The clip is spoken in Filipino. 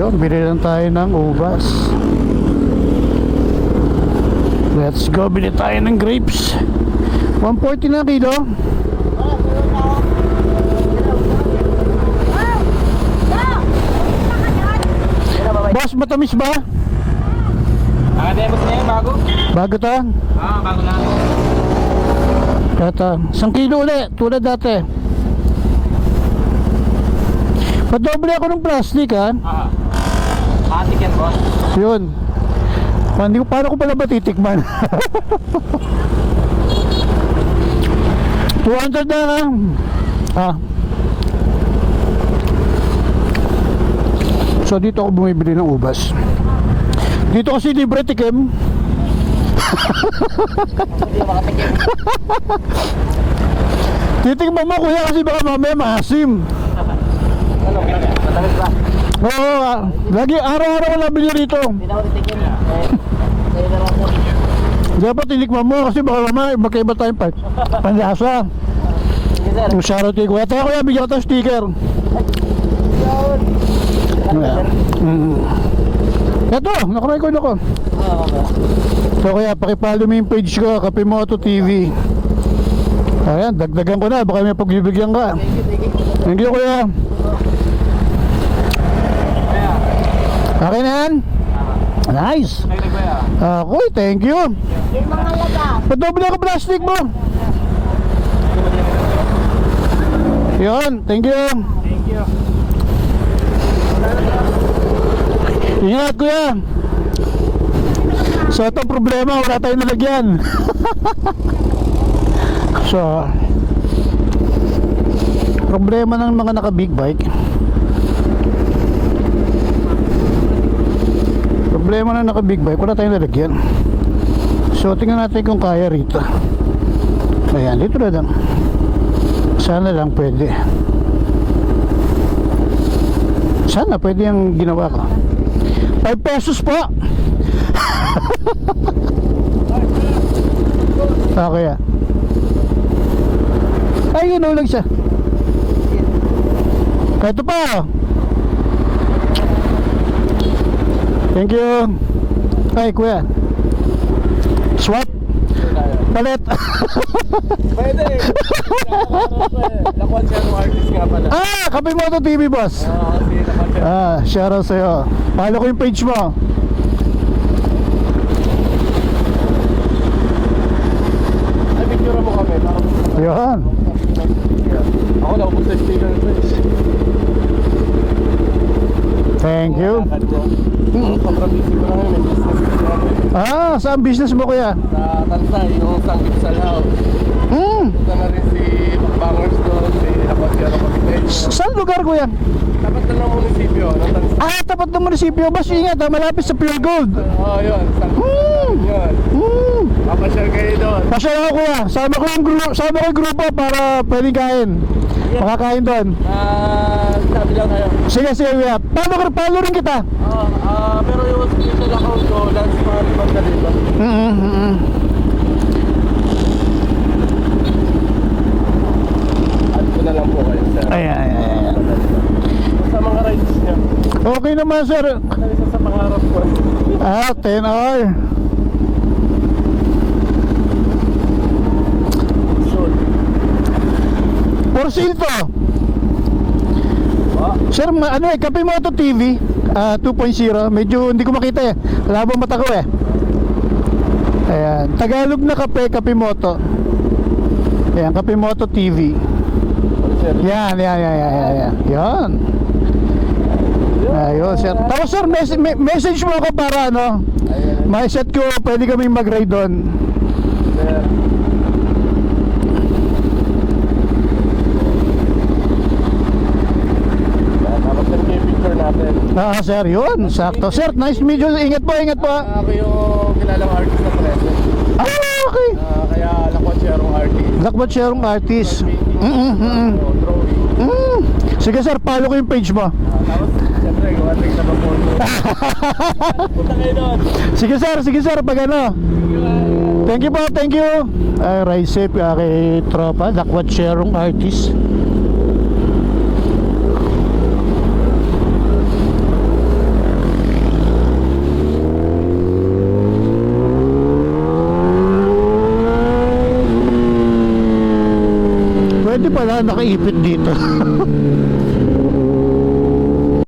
Yun, bili lang tayo ng ubas. Let's go, bili tayo ng grapes. 140 na kilo. Boss, matamis ba? Nakademos na yan, bago? Bago to? Bago na. Kata, 1 kilo ulit, tulad dati. Padoble ako ng plastic, ha? Matik yan, boss. Yun. Paano ko pala ba titikman? 200 na lang. So dito ako bumibili ng ubas. Dito kasi libre tikim. Hindi makatikim. Titikman mo kuya kasi baka mamaya maasim. Ano, matamis ba? Oo, lagi araw-araw ko nabili rito. Hindi na ako titikim. Sa'yo na lang po. Dapat tinikman mo kasi baka mamaya magkaiba tayong panlasa. Sige, sir. Yung shoutout kay kuya. Tayo kuya, bigyan ko tayo sticker. Ito, nakarecord ako. So kaya pakipalo mo yung page ko, Kapimoto TV. Ayan, dagdagan ko na, baka may pagbibigyan ka. Thank you kuya. Okay na yan? Nice. Okay, thank you. Yung mga laga. Padoble ako plastic mo. Yun, thank you. Thank you. Ingat kuya. So ito problema, wala tayong nalagyan. So problema ng mga naka big bike. Problema ng naka big bike, wala tayong nalagyan. So tingnan natin kung kaya rito. Ayan, dito na lang. Sana lang pwede. Sana pwede yung ginawa ko. 5 pesos po. Okay ah. Ay, ginulag siya. Ito pa. Thank you. Ay, kuya. Swap. Palit. Pwede. Lakuan siya ng artist nga pala. Kapimoto TV boss. Kasi lakuan siya. Shoutout sa'yo. Follow ko yung page mo. Ay, picture mo kami. Yun. Ako na ubos sa sticker. Thank you. Sobrang busy ko na ngayon. May business ko na ngayon. Saan business mo kuya? Sa Tansay, yung Sanggip Salhaw. Punta na rin si Bakbangers doon, si Lakwasiano Caviteño. Saan lugar kuya? Tapat na ng munisipyo ng Tansay. Tapat ng munisipyo. Bas, ingat malapit sa Pure Gold. Oo, yun. Yun. Papasyal kayo doon. Pasya ako kuya. Sama ko yung grupo para pwedeng kain. Makakain doon. Sabi lang tayo. Sige kuya. Follow rin kita. Pero yung special account ko, Lance Mariman na dito. Add ko na lang po kayo, sir. Ayan. Sa mga rides niya. Okay naman sir. Isa sa pangarap ko. 10 hour. Sure. For sale to. Sir, Kapimoto TV 2.0. Medyo hindi ko makita eh. Labang mata ko eh. Ayan, Tagalog na kape, Kapimoto. Ayan, Kapimoto TV. Yan. Yan. Ayun, sir. Tapos sir, message mo ako para may set ko, pwede kaming mag-ride doon. Sir. Sir, yun, sakto. Sir, nice meet you. Ingat po. Ako yung kilalang artist na present. Okay. Kaya Lakwatsyerong artist. Lakwatsyerong artist. Drawing. Sige sir, follow ko yung page mo. Tapos, siyempre, gawating na pa-photo. Punta kayo doon. Sige sir, pag ano. Thank you po, thank you. Ride safe kay tropa, Lakwatsyerong artist. Pwede pala nakaipit dito.